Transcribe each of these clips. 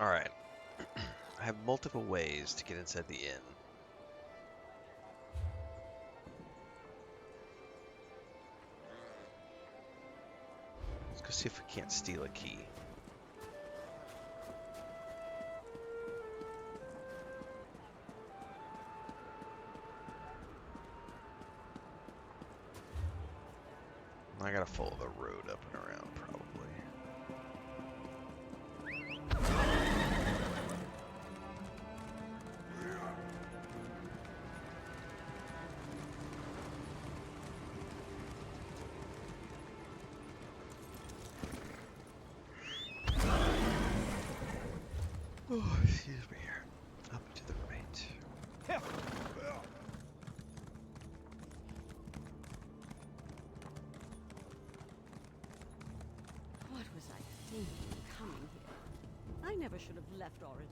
Alright. I have multiple ways to get inside the inn. Let's go see if we can't steal a key. I gotta follow the road up and around, probably. Oh, excuse me here. Up to the right. What was I thinking coming here? I never should have left Oregon.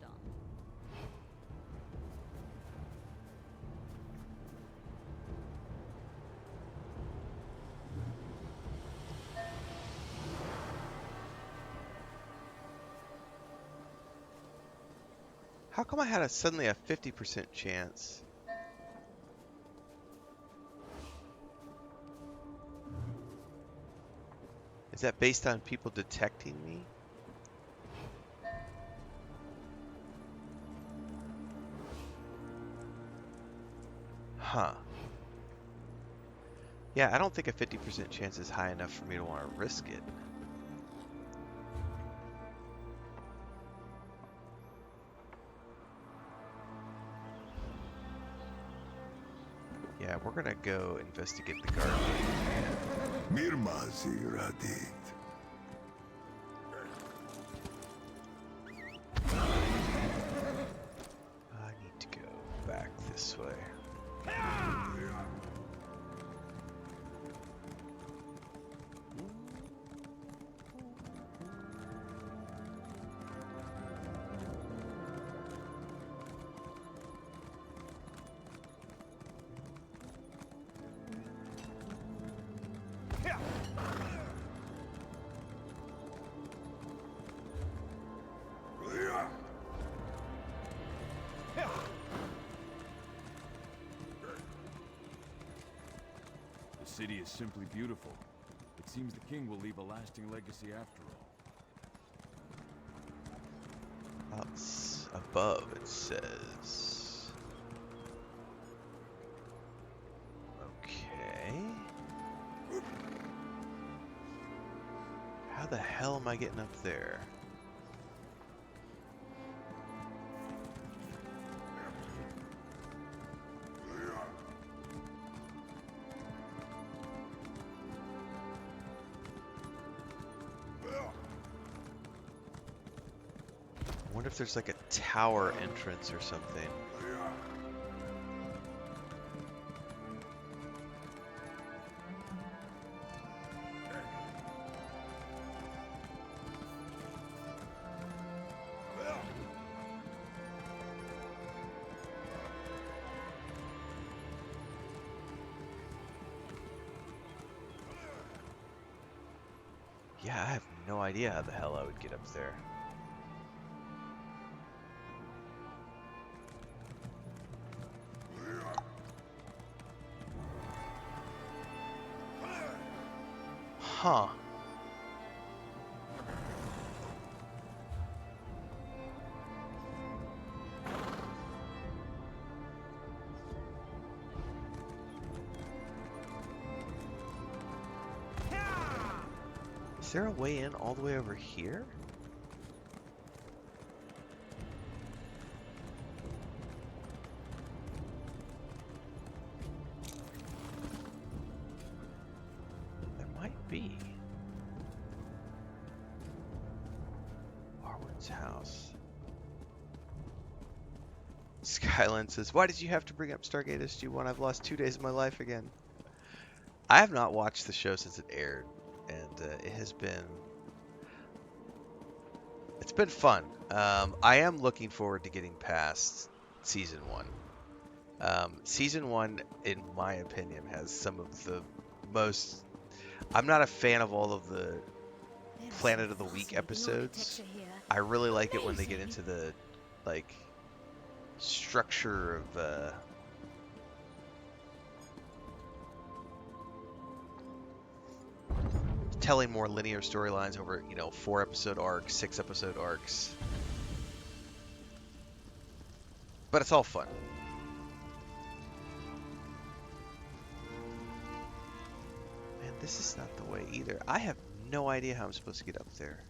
How come I had suddenly a 50% chance? Is that based on people detecting me? Huh. Yeah, I don't think a 50% chance is high enough for me to want to risk it. Yeah, we're gonna go investigate the garden. Mirmazi Radit. I need to go back this way. The city is simply beautiful. It seems the king will leave a lasting legacy after all. Out above it says. Okay. How the hell am I getting up there? I wonder if there's like a tower entrance or something. Yeah, I have no idea how the hell I would get up there. Huh. Is there a way in all the way over here? There might be. Arwen's house. Skyline says, "Why did you have to bring up Stargate SG-1? I've lost 2 days of my life again." I have not watched the show since it aired, and it's been fun. I am looking forward to getting past season 1. Season 1, in my opinion, has some of the most... I'm not a fan of all of the Planet of the Week episodes. I really like it when they get into the like structure of telling more linear storylines over, 4-episode arcs, 6-episode arcs. But it's all fun. Man, this is not the way either. I have no idea how I'm supposed to get up there.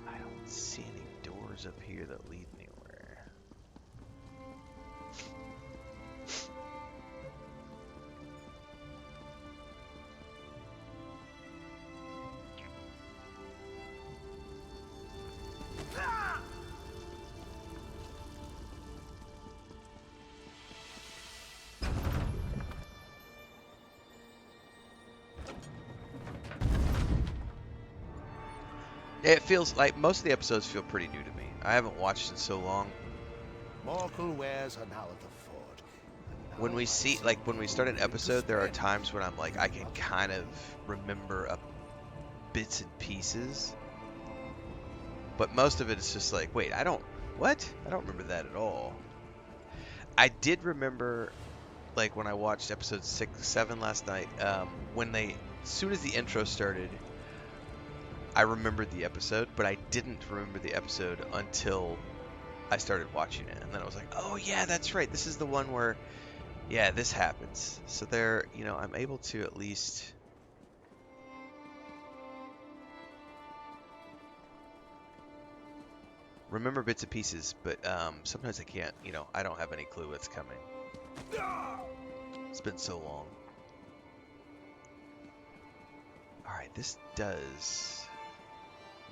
I don't see any doors up here that lead anywhere. It feels like most of the episodes feel pretty new to me. I haven't watched in so long. Mortal wares are now at the fort. When we start an episode, there are times when I'm like, I can kind of remember bits and pieces. But most of it is just like, wait, I don't remember that at all. I did remember, like, when I watched episode 6, 7 last night, as soon as the intro started, I remembered the episode, but I didn't remember the episode until I started watching it. And then I was like, oh yeah, that's right. This is the one where, yeah, this happens. So there, I'm able to at least remember bits and pieces, but sometimes I can't, I don't have any clue what's coming. It's been so long. Alright, this does...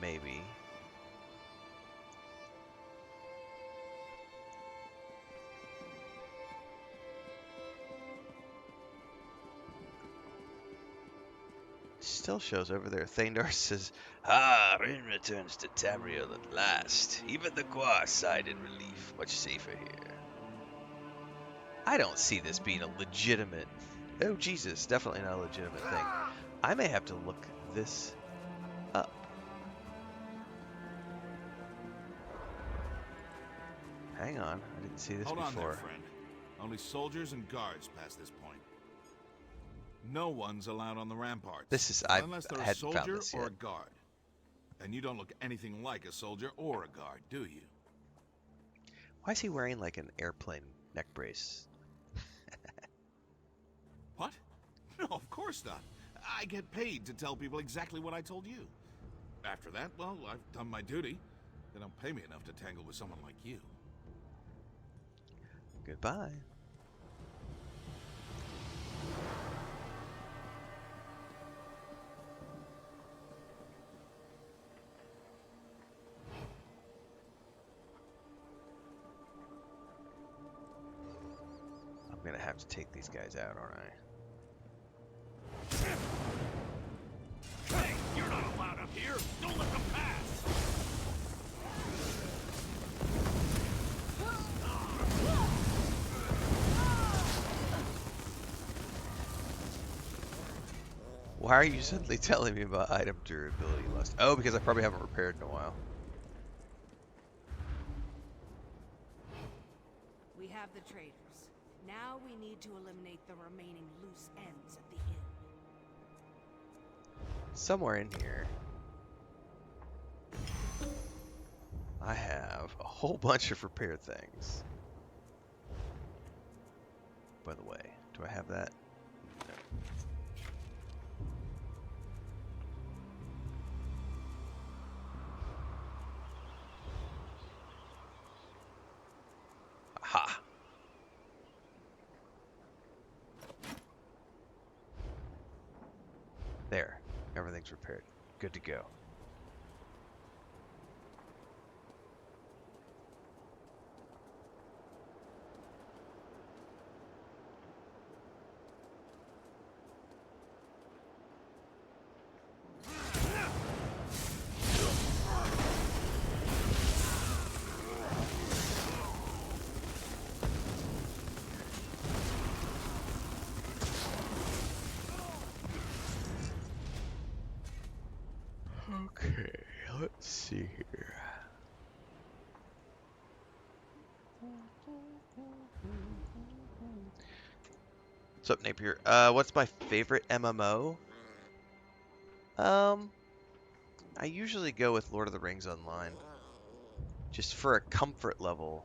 maybe. Still shows over there. Thandar says, Rin returns to Tamriel at last. Even the Gua sighed in relief. Much safer here. I don't see this being a legitimate... Oh, Jesus. Definitely not a legitimate thing. I may have to look this up. Hang on. I didn't see this Hold before. on there, friend. Only soldiers and guards past this point. No one's allowed on the ramparts. Unless they're a soldier or a guard. And you don't look anything like a soldier or a guard, do you? Why is he wearing like an airplane neck brace? What? No, of course not. I get paid to tell people exactly what I told you. After that, well, I've done my duty. They don't pay me enough to tangle with someone like you. Goodbye. I'm gonna have to take these guys out, aren't I? Hey, you're not allowed up here. Don't let them pass. Why are you suddenly telling me about item durability loss? Oh, because I probably haven't repaired in a while. We have the traders. Now we need to eliminate the remaining loose ends at the inn. Somewhere in here, I have a whole bunch of repair things. By the way, do I have that? No. Aha! There. Everything's repaired. Good to go. Let's see here. What's up, Napier? What's my favorite MMO? I usually go with Lord of the Rings Online. Just for a comfort level,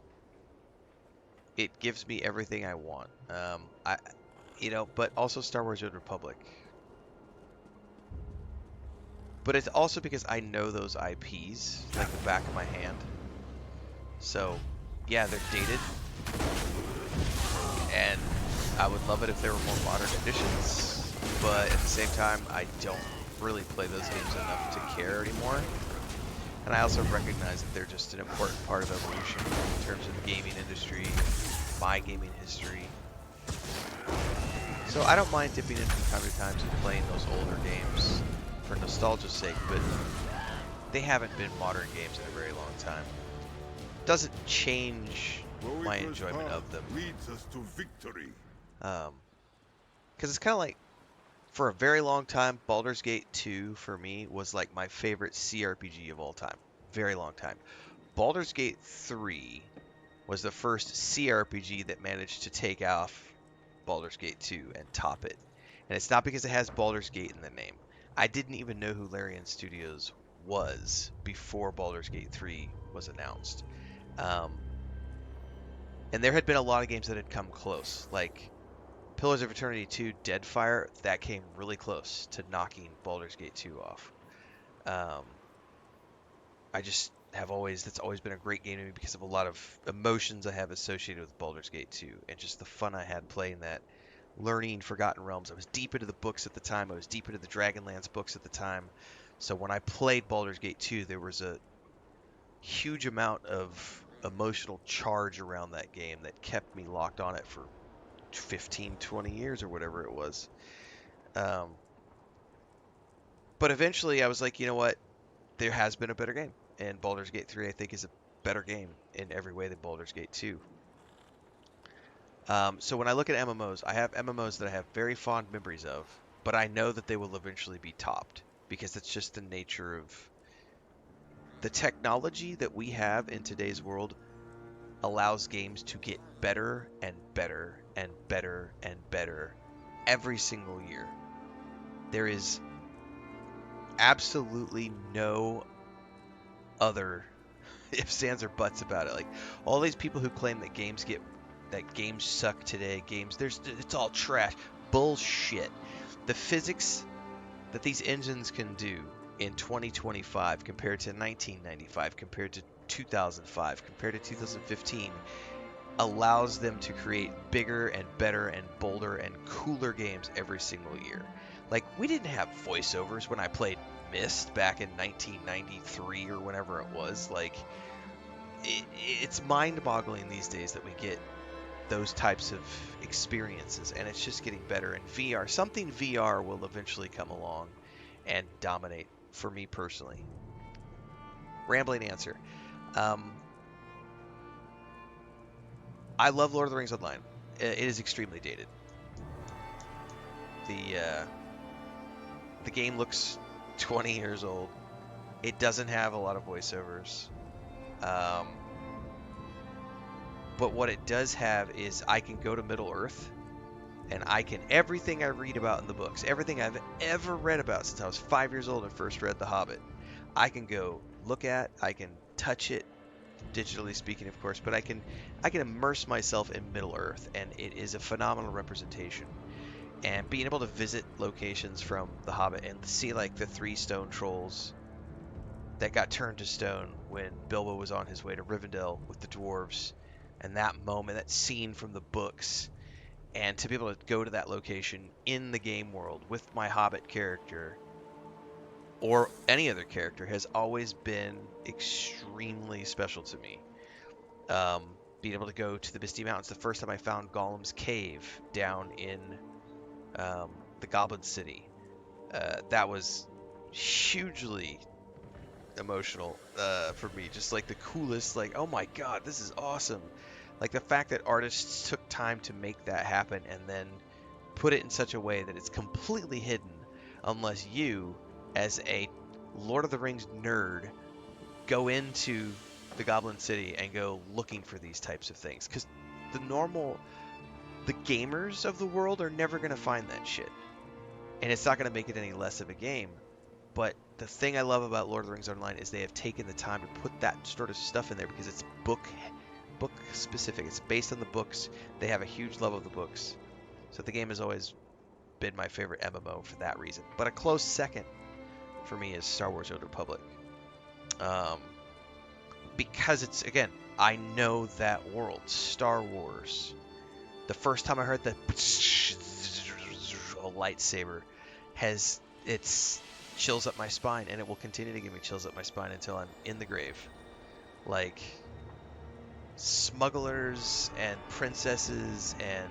it gives me everything I want. But also Star Wars: Old Republic. But it's also because I know those IPs like the back of my hand. So, yeah, they're dated. And I would love it if there were more modern editions. But at the same time, I don't really play those games enough to care anymore. And I also recognize that they're just an important part of evolution in terms of the gaming industry, my gaming history. So I don't mind dipping in from time to time and playing those older games for nostalgia's sake, but they haven't been modern games in a very long time. Doesn't change my enjoyment of them. Leads us to victory. Because it's kind of like, for a very long time, Baldur's Gate 2 for me was like my favorite CRPG of all time. Very long time. Baldur's Gate 3 was the first CRPG that managed to take off Baldur's Gate 2 and top it. And it's not because it has Baldur's Gate in the name. I didn't even know who Larian Studios was before Baldur's Gate 3 was announced. And there had been a lot of games that had come close, like Pillars of Eternity 2 Deadfire, that came really close to knocking Baldur's Gate 2 off. I just have that's always been a great game to me because of a lot of emotions I have associated with Baldur's Gate 2 and just the fun I had playing that, learning Forgotten Realms. I was deep into the books at the time. I was deep into the Dragonlance books at the time. So when I played Baldur's Gate 2, there was a huge amount of emotional charge around that game that kept me locked on it for 15, 20 years or whatever it was. But eventually I was like, you know what? There has been a better game. And Baldur's Gate 3, I think, is a better game in every way than Baldur's Gate 2. So when I look at MMOs, I have MMOs that I have very fond memories of, but I know that they will eventually be topped because it's just the nature of the technology that we have in today's world allows games to get better and better and better and better every single year. There is absolutely no other ifs, ands, or buts about it. Like all these people who claim that games suck today, it's all trash. Bullshit. The physics that these engines can do in 2025 compared to 1995, compared to 2005, compared to 2015, allows them to create bigger and better and bolder and cooler games every single year. Like, we didn't have voiceovers when I played Myst back in 1993 or whenever it was. Like, it's mind-boggling these days that we get those types of experiences, and it's just getting better. And something VR will eventually come along and dominate for me personally. Rambling answer. I love Lord of the Rings Online. It is extremely dated. The game looks 20 years old. It doesn't have a lot of voiceovers. But what it does have is I can go to Middle Earth and everything I read about in the books, everything I've ever read about since I was 5 years old and first read The Hobbit, I can go look at, I can touch it, digitally speaking, of course, but I can immerse myself in Middle Earth, and it is a phenomenal representation. And being able to visit locations from The Hobbit and see like the 3 stone trolls that got turned to stone when Bilbo was on his way to Rivendell with the dwarves, and that moment, that scene from the books, and to be able to go to that location in the game world with my Hobbit character or any other character has always been extremely special to me. Being able to go to the Misty Mountains, the first time I found Gollum's cave down in the Goblin City, that was hugely emotional for me. Just like the coolest, like, oh my god, this is awesome. Like the fact that artists took time to make that happen and then put it in such a way that it's completely hidden unless you, as a Lord of the Rings nerd, go into the Goblin City and go looking for these types of things, because the gamers of the world are never going to find that shit, and it's not going to make it any less of a game. But the thing I love about Lord of the Rings Online is they have taken the time to put that sort of stuff in there, because it's book specific. It's based on the books. They have a huge love of the books, so the game has always been my favorite MMO for that reason. But a close second for me is Star Wars: Old Republic. Because it's, again, I know that world. Star Wars. The first time I heard the lightsaber it's chills up my spine, and it will continue to give me chills up my spine until I'm in the grave. Like, smugglers and princesses and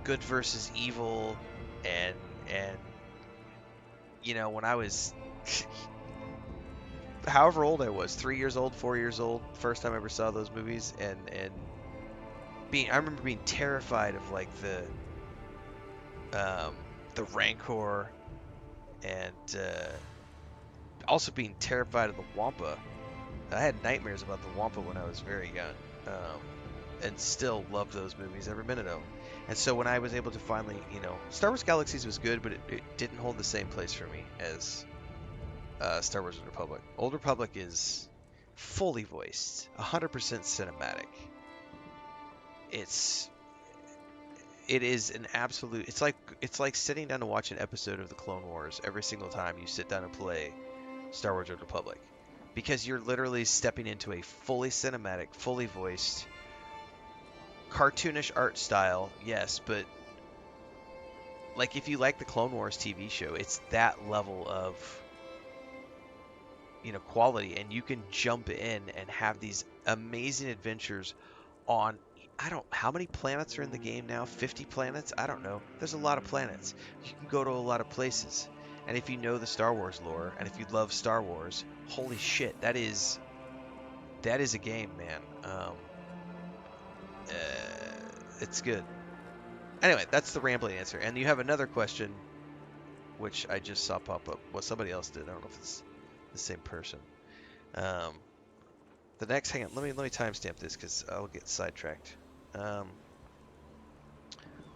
good versus evil, and you know, when I was however old I was, 3 years old, 4 years old, first time I ever saw those movies, and I remember being terrified of like the Rancor, and also being terrified of the Wampa. I had nightmares about the Wampa when I was very young, and still love those movies, every minute of them. And so when I was able to finally, you know, Star Wars Galaxies was good, but it didn't hold the same place for me as Star Wars Old Republic. Old Republic is fully voiced, 100% cinematic. It is an absolute. It's like sitting down to watch an episode of the Clone Wars every single time you sit down and play Star Wars Old Republic, because you're literally stepping into a fully cinematic, fully voiced, cartoonish art style. Yes, but like if you like the Clone Wars TV show, it's that level of, you know, quality, and you can jump in and have these amazing adventures on, how many planets are in the game now? 50 planets? I don't know. There's a lot of planets. You can go to a lot of places. And if you know the Star Wars lore, and if you love Star Wars, holy shit, that is a game, man. It's good. Anyway, that's the rambling answer. And you have another question, which I just saw pop up. Well, somebody else did. I don't know if it's the same person. The next, hang on, let me timestamp this because I'll get sidetracked.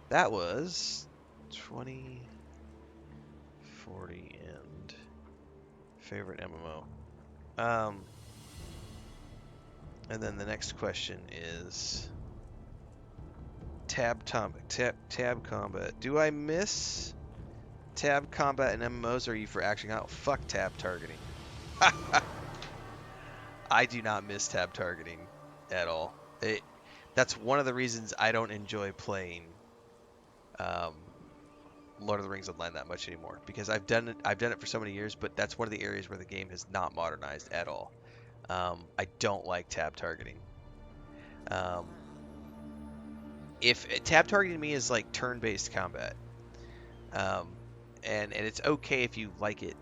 That was 20, 40, and favorite MMO. And then the next question is tab combat. Do I miss tab combat in MMOs, or are you for action? Oh, fuck tab targeting. I do not miss tab targeting at all. That's one of the reasons I don't enjoy playing Lord of the Rings Online that much anymore, because I've done it for so many years, but that's one of the areas where the game has not modernized at all. I don't like tab targeting. If tab targeting to me is like turn-based combat, and it's okay if you like it.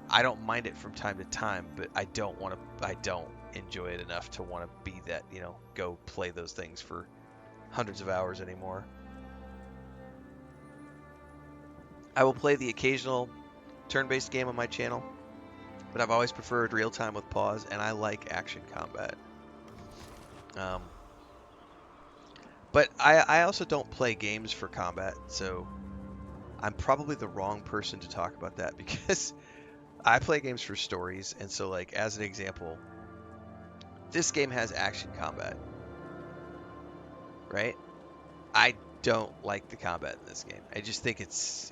I don't mind it from time to time, but I don't enjoy it enough to want to be that, you know, go play those things for hundreds of hours anymore. I will play the occasional turn-based game on my channel, but I've always preferred real-time with pause, and I like action combat. But I also don't play games for combat, so I'm probably the wrong person to talk about that, because I play games for stories, and so, like, as an example, this game has action combat, right? I don't like the combat in this game. I just think it's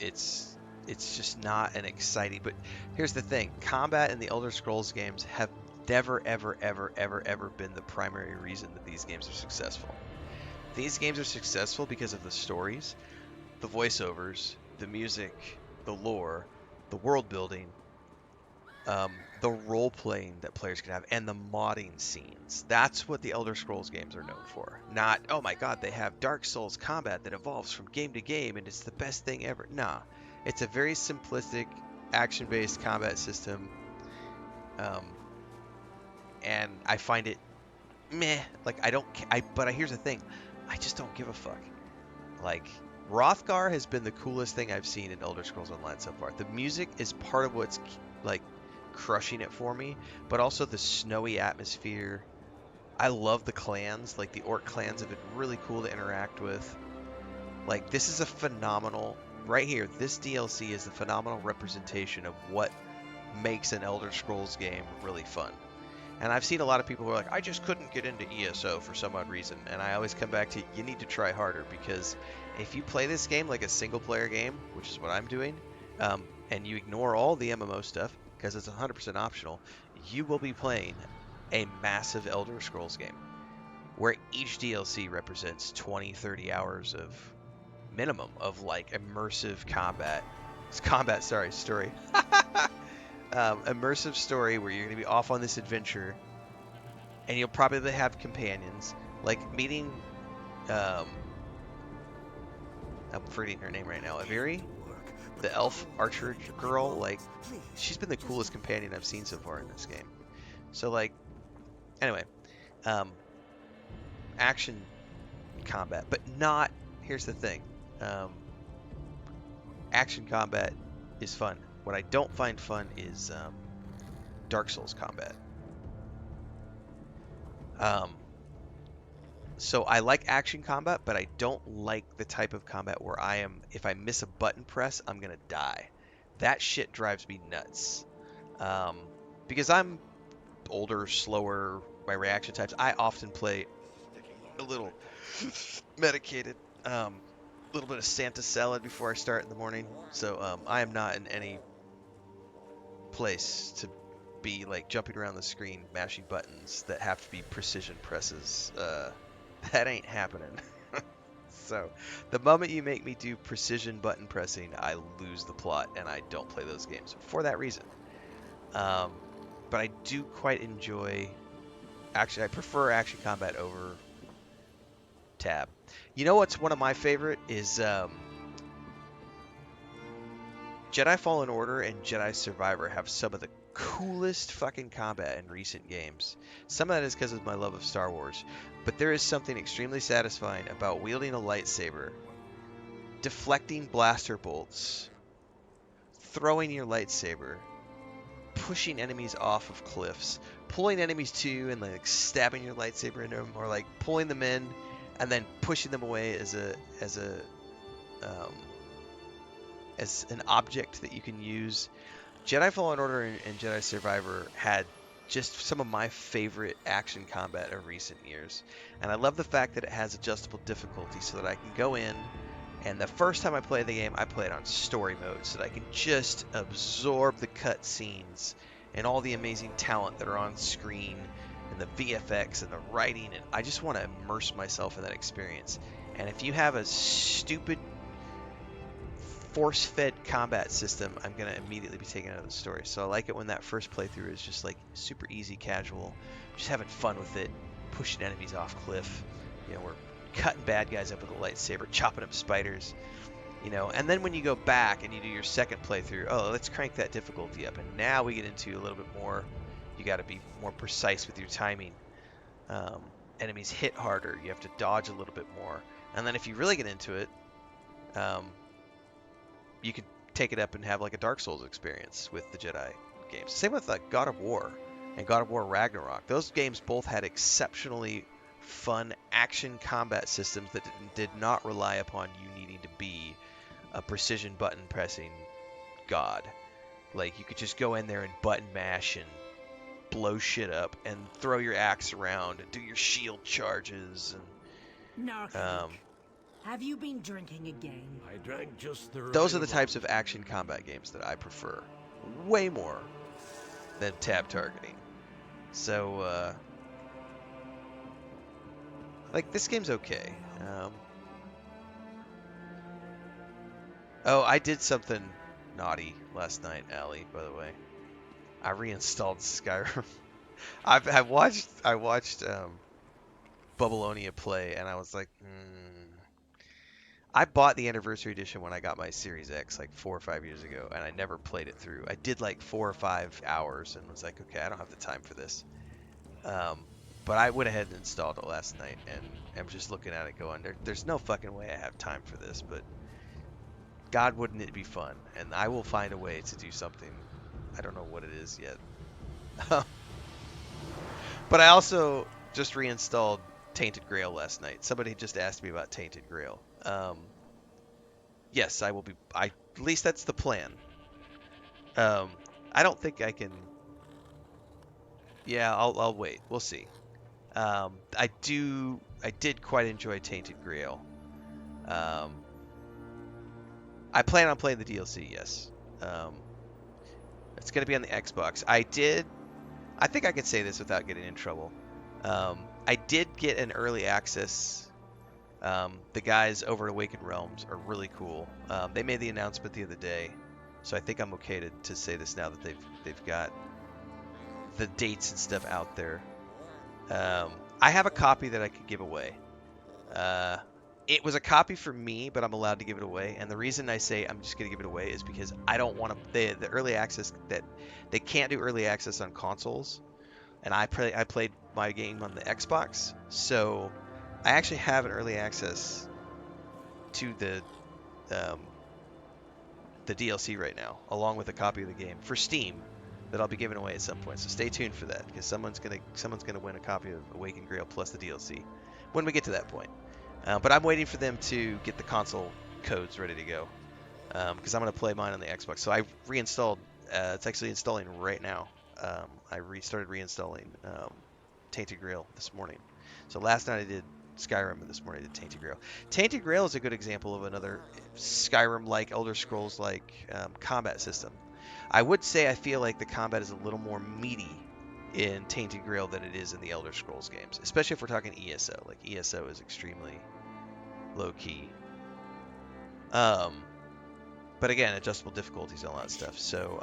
just not an exciting. But here's the thing: combat in the Elder Scrolls games have never, ever, ever, ever, ever been the primary reason that these games are successful. These games are successful because of the stories, the voiceovers, the music, the lore, the world building, the role-playing that players can have, and the modding scenes. That's what the Elder Scrolls games are known for. Not, oh my god, they have Dark Souls combat that evolves from game to game and it's the best thing ever. Nah, it's a very simplistic, action-based combat system, and I find it meh. Like, but here's the thing, I just don't give a fuck. Like, Hrothgar has been the coolest thing I've seen in Elder Scrolls Online so far. The music is part of what's, like, crushing it for me, but also the snowy atmosphere. I love the clans, like the orc clans have been really cool to interact with. Like, this is a phenomenal, right here, this DLC is a phenomenal representation of what makes an Elder Scrolls game really fun. And I've seen a lot of people who are like, I just couldn't get into ESO for some odd reason. And I always come back to, you need to try harder, because if you play this game like a single player game, which is what I'm doing, and you ignore all the MMO stuff, because it's 100% optional, you will be playing a massive Elder Scrolls game, where each DLC represents 20, 30 hours of minimum of like immersive story. Immersive story where you're going to be off on this adventure, and you'll probably have companions, like meeting, I'm forgetting her name right now, Aviri, the elf archer girl. Like, she's been the coolest companion I've seen so far in this game. So, like, anyway, action combat, but not, here's the thing, action combat is fun. What I don't find fun is Dark Souls combat. So I like action combat, but I don't like the type of combat where if I miss a button press, I'm gonna die. That shit drives me nuts. Because I'm older, slower, my reaction times, I often play a little medicated. Little bit of Santa salad before I start in the morning. So I am not in any place to be like jumping around the screen, mashing buttons that have to be precision presses. That ain't happening. So the moment you make me do precision button pressing, I lose the plot and I don't play those games for that reason. But I do quite enjoy, actually I prefer action combat over tab. You know what's one of my favorite is Jedi Fallen Order and Jedi Survivor have some of the coolest fucking combat in recent games. Some of that is because of my love of Star Wars, but there is something extremely satisfying about wielding a lightsaber, deflecting blaster bolts, throwing your lightsaber, pushing enemies off of cliffs, pulling enemies to you and like stabbing your lightsaber into them, or like pulling them in and then pushing them away as an object that you can use. Jedi Fallen Order and Jedi Survivor had just some of my favorite action combat of recent years. And I love the fact that it has adjustable difficulty so that I can go in, and the first time I play the game, I play it on story mode so that I can just absorb the cutscenes and all the amazing talent that are on screen and the VFX and the writing, and I just want to immerse myself in that experience. And if you have a stupid force-fed combat system, I'm going to immediately be taken out of the story. So I like it when that first playthrough is just like super easy, casual, just having fun with it, pushing enemies off cliff, you know, we're cutting bad guys up with a lightsaber, chopping up spiders, you know. And then when you go back and you do your second playthrough, oh, let's crank that difficulty up, and now we get into a little bit more, you got to be more precise with your timing. Enemies hit harder, you have to dodge a little bit more, and then if you really get into it, you can take it up and have like a Dark Souls experience with the Jedi games. Same with like God of War and God of War Ragnarok. Those games both had exceptionally fun action combat systems that did not rely upon you needing to be a precision button pressing god. Like, you could just go in there and button mash and blow shit up and throw your axe around and do your shield charges. And have you been drinking again? I drank just the those are the types of action combat games that I prefer way more than tab targeting. So, like, this game's okay. Oh, I did something naughty last night, Allie, by the way. I reinstalled Skyrim. I watched Babylonia play, and I was like, I bought the Anniversary Edition when I got my Series X like 4 or 5 years ago, and I never played it through. I did like 4 or 5 hours and was like, okay, I don't have the time for this. But I went ahead and installed it last night, and I'm just looking at it going, there's no fucking way I have time for this, but God, wouldn't it be fun? And I will find a way to do something. I don't know what it is yet, But I also just reinstalled Tainted Grail last night. Somebody just asked me about Tainted Grail. Yes, I will be. At least that's the plan. I don't think I can. Yeah, I'll wait. We'll see. I did quite enjoy Tainted Grail. Um, I plan on playing the DLC. Yes. It's gonna be on the Xbox. I think I can say this without getting in trouble. I did get an early access. The guys over at Awakened Realms are really cool. They made the announcement the other day, so I think I'm okay to say this now that they've got the dates and stuff out there. I have a copy that I could give away. It was a copy for me, but I'm allowed to give it away. And the reason I say I'm just going to give it away is because I don't want to. The early access that they can't do early access on consoles, and I played my game on the Xbox, so I actually have an early access to the DLC right now, along with a copy of the game for Steam that I'll be giving away at some point. So stay tuned for that, because someone's gonna win a copy of Awakened Grail plus the DLC when we get to that point. But I'm waiting for them to get the console codes ready to go, because I'm gonna play mine on the Xbox. So I reinstalled. It's actually installing right now. I restarted reinstalling Tainted Grail this morning. So last night I did Skyrim, and this morning I did Tainted Grail. Tainted Grail is a good example of another Skyrim-like, Elder Scrolls-like combat system. I would say I feel like the combat is a little more meaty in Tainted Grail than it is in the Elder Scrolls games, especially if we're talking ESO. Like, ESO is extremely low-key. But again, adjustable difficulties and all that stuff. So,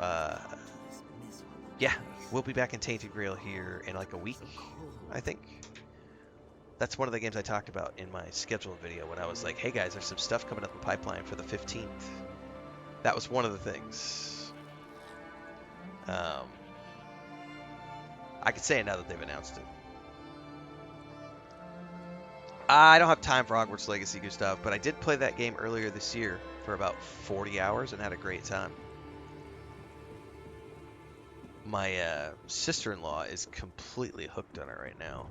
yeah, we'll be back in Tainted Grail here in like a week, I think. That's one of the games I talked about in my scheduled video when I was like, hey guys, there's some stuff coming up the pipeline for the 15th. That was one of the things. I could say it now that they've announced it. I don't have time for Hogwarts Legacy, Gustav, but I did play that game earlier this year for about 40 hours and had a great time. My sister-in-law is completely hooked on it right now.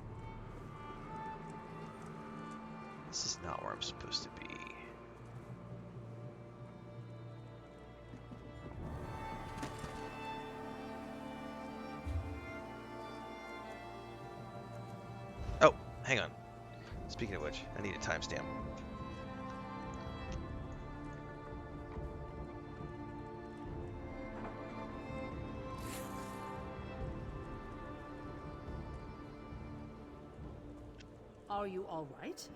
This is not where I'm supposed to be. Oh, hang on. Speaking of which, I need a timestamp. Are you all right?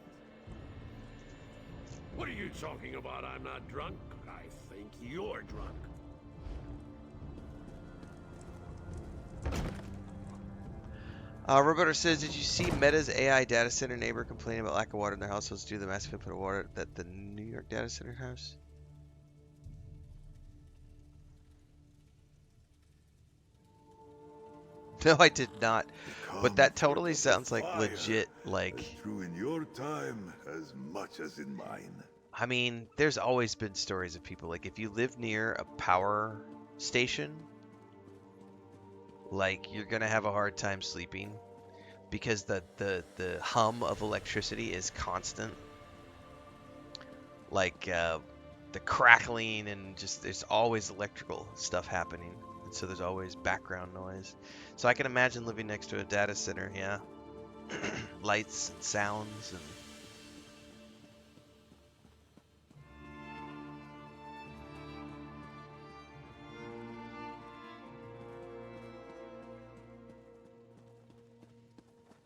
What are you talking about? I'm not drunk. I think you're drunk. Roboter says, did you see Meta's AI data center neighbor complaining about lack of water in their households due to the massive input of water that the New York data center has? No, I did not. But that totally sounds like legit, like... True in your time as much as in mine. I mean, there's always been stories of people, like, if you live near a power station, like, you're gonna have a hard time sleeping because the hum of electricity is constant. Like, the crackling and just, there's always electrical stuff happening. And so there's always background noise. So I can imagine living next to a data center, yeah. Lights and sounds and...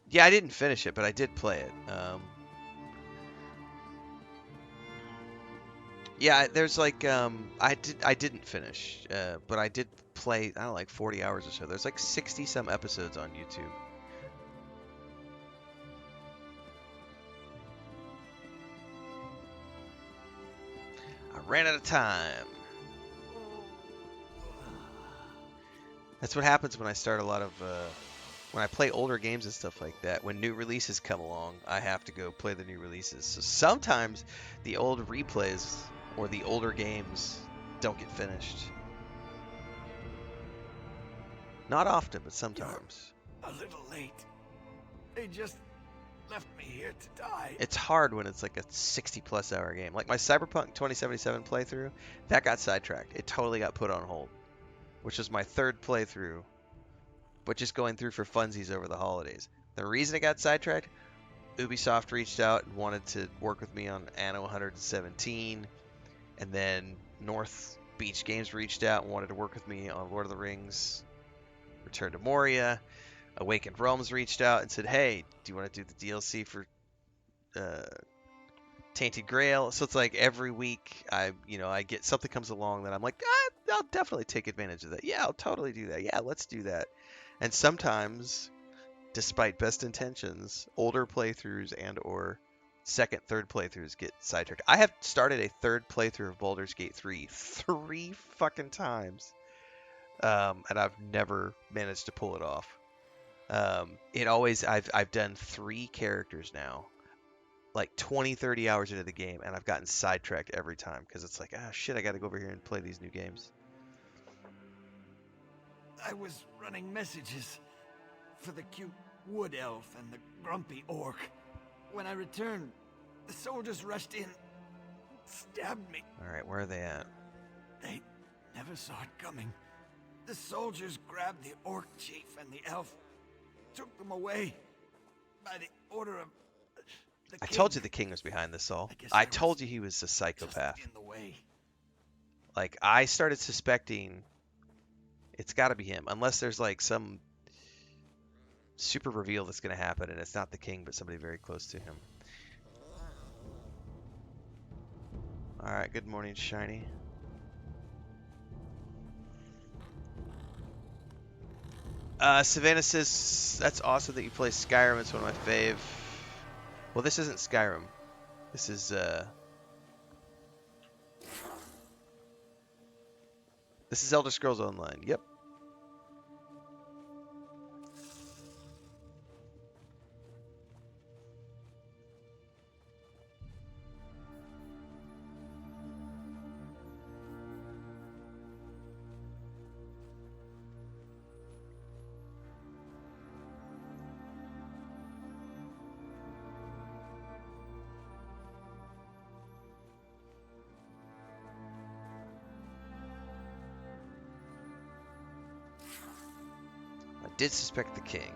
Yeah, I didn't finish it, but I did play it. Yeah, there's like I didn't finish, but I did play, I don't know, like 40 hours or so. There's like 60 some episodes on YouTube. I ran out of time. That's what happens when I start a lot of when I play older games and stuff like that. When new releases come along, I have to go play the new releases. So sometimes the old replays or the older games don't get finished. Not often, but sometimes. You're a little late. They just left me here to die. It's hard when it's like a 60-plus hour game. Like my Cyberpunk 2077 playthrough, that got sidetracked. It totally got put on hold, which was my third playthrough, but just going through for funsies over the holidays. The reason it got sidetracked, Ubisoft reached out and wanted to work with me on Anno 117, and then North Beach Games reached out and wanted to work with me on Lord of the Rings Return to Moria. Awakened Realms reached out and said, hey, do you want to do the DLC for Tainted Grail? So it's like every week I get something comes along that I'm like, I'll definitely take advantage of that. Yeah, I'll totally do that. Yeah, let's do that. And sometimes, despite best intentions, older playthroughs and or second, third playthroughs get sidetracked. I have started a third playthrough of Baldur's Gate 3 3 fucking times. And I've never managed to pull it off. I've done 3 characters now, like 20, 30 hours into the game, and I've gotten sidetracked every time because it's like, shit, I got to go over here and play these new games. I was running messages for the cute wood elf and the grumpy orc. When I returned, the soldiers rushed in, stabbed me. All right, where are they at? They never saw it coming. The soldiers grabbed the orc chief and the elf, took them away by the order of the king. I told you the king was behind this all. I told you he was a psychopath. In the way. Like, I started suspecting it's got to be him, unless there's like some super reveal that's going to happen and it's not the king but somebody very close to him. All right, good morning, Shiny. Savannah says, that's awesome that you play Skyrim. It's one of my fave. Well, this isn't Skyrim. This is Elder Scrolls Online. Yep. Did suspect the king.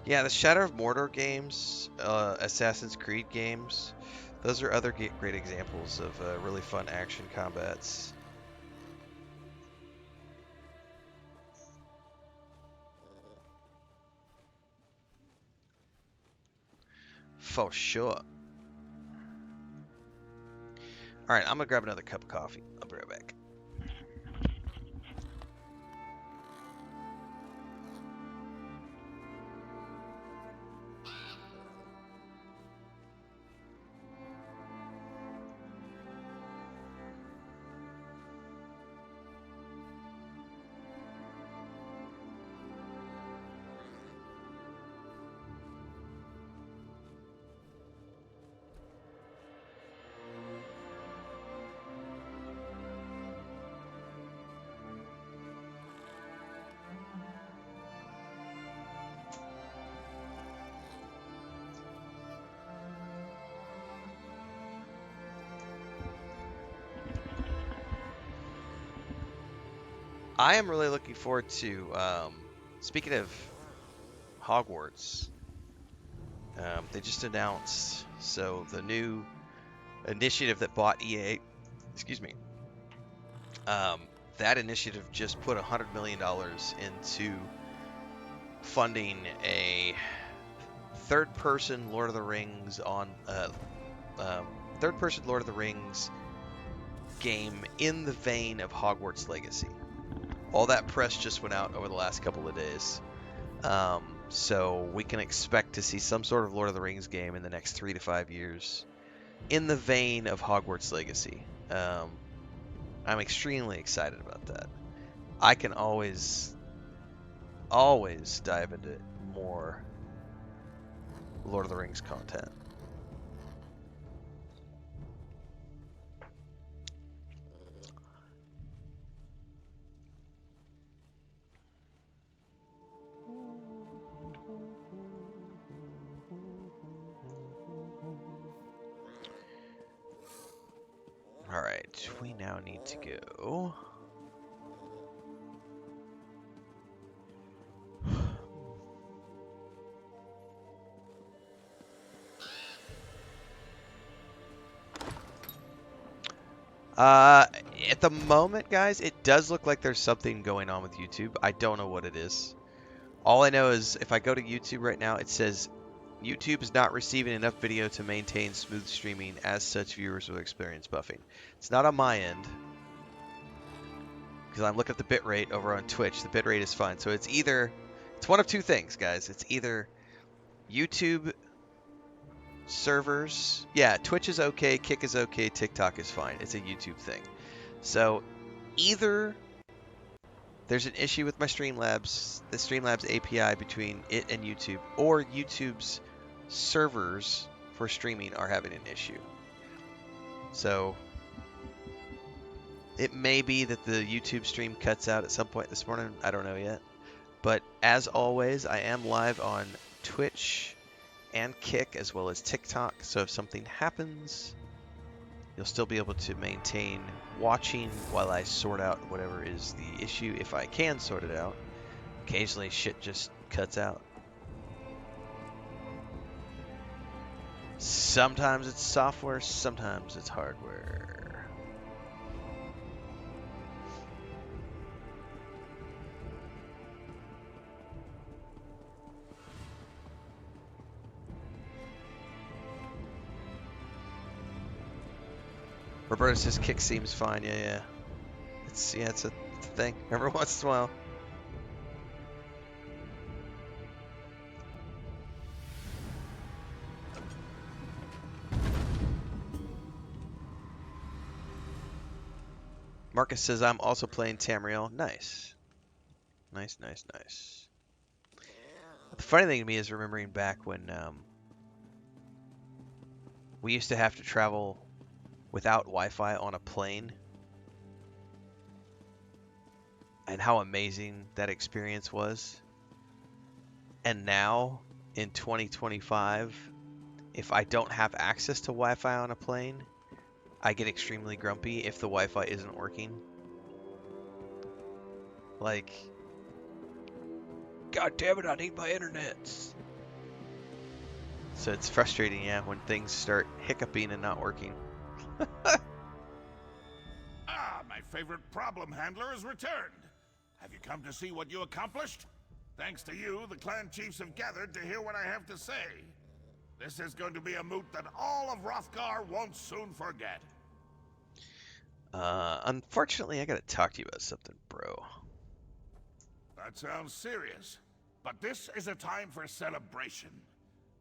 Yeah, the Shadow of Mordor games, Assassin's Creed games, those are other great examples of really fun action combats. For sure. Alright, I'm gonna grab another cup of coffee. I'll be right back. I am really looking forward to, speaking of Hogwarts, they just announced, so the new initiative that bought EA, excuse me, that initiative just put $100 million into funding a third-person Lord of the Rings game in the vein of Hogwarts Legacy. All that press just went out over the last couple of days. So we can expect to see some sort of Lord of the Rings game in the next 3 to 5 years in the vein of Hogwarts Legacy. I'm extremely excited about that. I can always dive into more Lord of the Rings content. All right, we now need to go. At the moment, guys, it does look like there's something going on with YouTube. I don't know what it is. All I know is if I go to YouTube right now, it says YouTube is not receiving enough video to maintain smooth streaming. As such, viewers will experience buffing. It's not on my end, because I'm looking at the bitrate over on Twitch. The bitrate is fine. So it's one of two things, guys. It's either YouTube servers. Yeah, Twitch is okay, Kick is okay, TikTok is fine. It's a YouTube thing. So either there's an issue with my Streamlabs, the Streamlabs API between it and YouTube, or YouTube's servers for streaming are having an issue. So it may be that the YouTube stream cuts out at some point this morning. I don't know yet. But as always, I am live on Twitch and Kick as well as TikTok. So if something happens, you'll still be able to maintain watching while I sort out whatever is the issue, if I can sort it out. Occasionally shit just cuts out. Sometimes it's software, sometimes it's hardware. Roberta says Kick seems fine. Yeah. It's a thing. Every once in a while. Marcus says I'm also playing Tamriel. Nice. Nice. The funny thing to me is remembering back when we used to have to travel without Wi-Fi on a plane, and how amazing that experience was. And now, in 2025, if I don't have access to Wi-Fi on a plane, I get extremely grumpy if the Wi-Fi isn't working. Like, God damn it, I need my internet. So it's frustrating, yeah, when things start hiccuping and not working. My favorite problem handler has returned. Have you come to see what you accomplished? Thanks to you, the clan chiefs have gathered to hear what I have to say. This is going to be a moot that all of Hrothgar won't soon forget. Unfortunately, I gotta talk to you about something, bro. That sounds serious. But this is a time for celebration.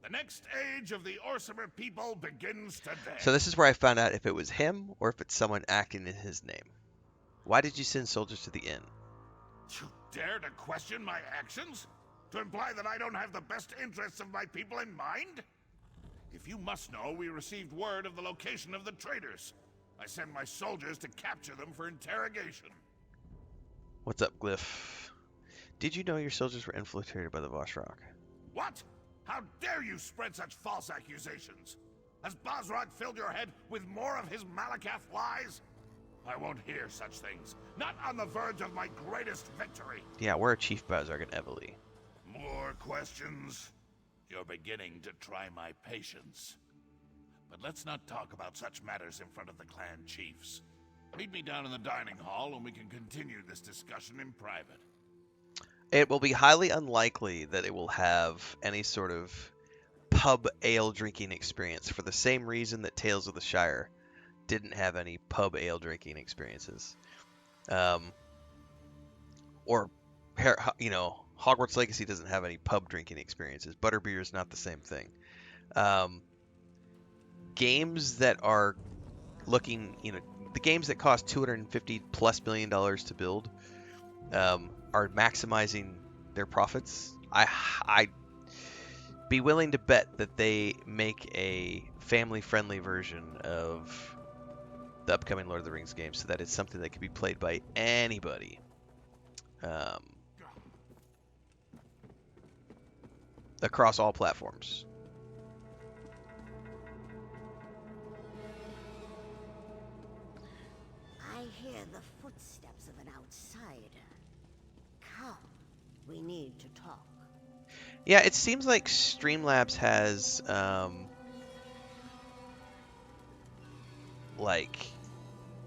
The next age of the Orsimer people begins today. So this is where I found out if it was him or if it's someone acting in his name. Why did you send soldiers to the inn? You dare to question my actions? To imply that I don't have the best interests of my people in mind? If you must know, we received word of the location of the traitors. I sent my soldiers to capture them for interrogation. What's up, Glyph? Did you know your soldiers were infiltrated by the Voshrock? What? How dare you spread such false accusations? Has Bosrog filled your head with more of his Malakath lies? I won't hear such things. Not on the verge of my greatest victory. Yeah, we're Chief Bosrog and Evely. More questions? You're beginning to try my patience. But let's not talk about such matters in front of the clan chiefs. Meet me down in the dining hall and we can continue this discussion in private. It will be highly unlikely that it will have any sort of pub ale drinking experience, for the same reason that Tales of the Shire didn't have any pub ale drinking experiences. or Hogwarts Legacy doesn't have any pub drinking experiences. Butterbeer is not the same thing. Games that are looking, the games that cost $250+ million to build are maximizing their profits. I'd be willing to bet that they make a family-friendly version of the upcoming Lord of the Rings game, so that it's something that can be played by anybody. Across all platforms. I hear the footsteps of an outsider. Come, we need to talk. Yeah, it seems like Streamlabs has like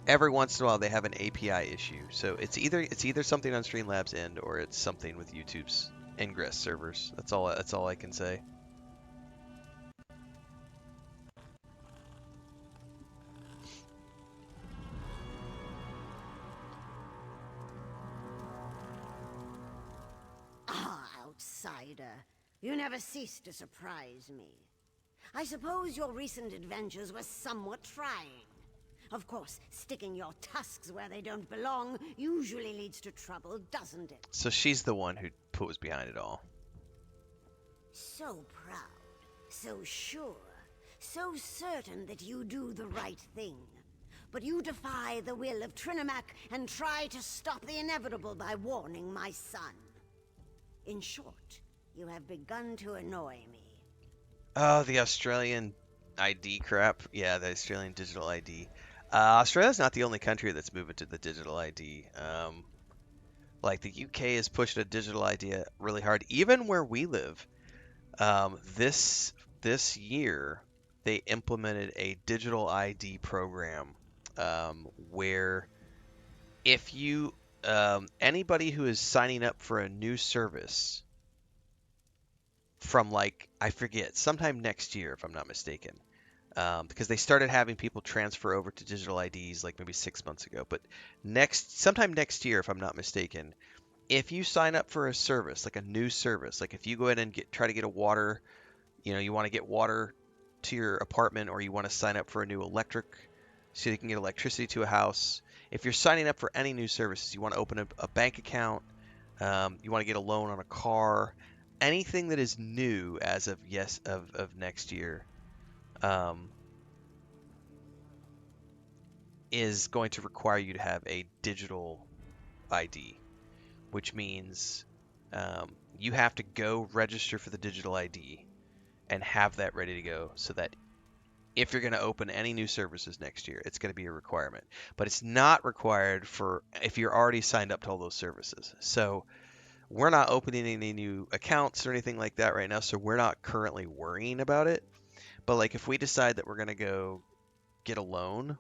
every once in a while they have an API issue. So it's either something on Streamlabs end or it's something with YouTube's Ingress servers. That's all I can say. Ah, outsider. You never cease to surprise me. I suppose your recent adventures were somewhat trying. Of course, sticking your tusks where they don't belong usually leads to trouble, doesn't it? So she's the one who was behind it all. So proud, so sure, so certain that you do the right thing. But you defy the will of Trinimac and try to stop the inevitable by warning my son. In short, you have begun to annoy me. Oh, the Australian ID crap. Yeah, the Australian digital ID. Australia's not the only country that's moving to the digital ID. Like the UK is pushing a digital ID really hard. Even where we live, this year they implemented a digital ID program where if you anybody who is signing up for a new service from like I forget sometime next year if I'm not mistaken. Because they started having people transfer over to digital IDs like maybe 6 months ago. But sometime next year, if I'm not mistaken, if you sign up for a service, like a new service, like if you go in and try to get a water, you want to get water to your apartment, or you want to sign up for a new electric, so you can get electricity to a house. If you're signing up for any new services, you want to open a bank account, you want to get a loan on a car, anything that is new as of next year. Is going to require you to have a digital ID, which means you have to go register for the digital ID and have that ready to go so that if you're going to open any new services next year, it's going to be a requirement. But it's not required for if you're already signed up to all those services. So we're not opening any new accounts or anything like that right now, so we're not currently worrying about it. But like if we decide that we're going to go get a loan,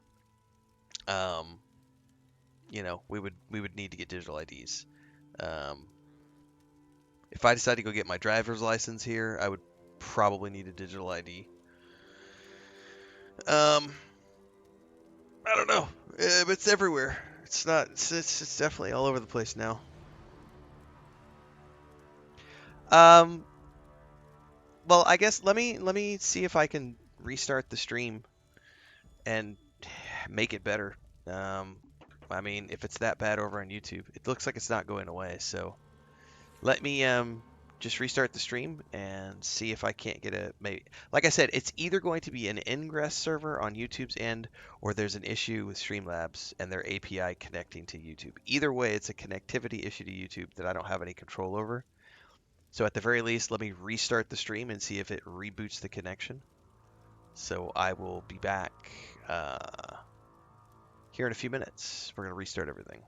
we would need to get digital IDs. If I decide to go get my driver's license here, I would probably need a digital ID. I don't know. It's everywhere. It's not. It's definitely all over the place now. Well, I guess let me see if I can restart the stream and make it better. I mean, if it's that bad over on YouTube, it looks like it's not going away. So let me just restart the stream and see if I can't get maybe. Like I said, it's either going to be an Ingress server on YouTube's end, or there's an issue with Streamlabs and their API connecting to YouTube. Either way, it's a connectivity issue to YouTube that I don't have any control over. So at the very least, let me restart the stream and see if it reboots the connection. So I will be back here in a few minutes. We're going to restart everything.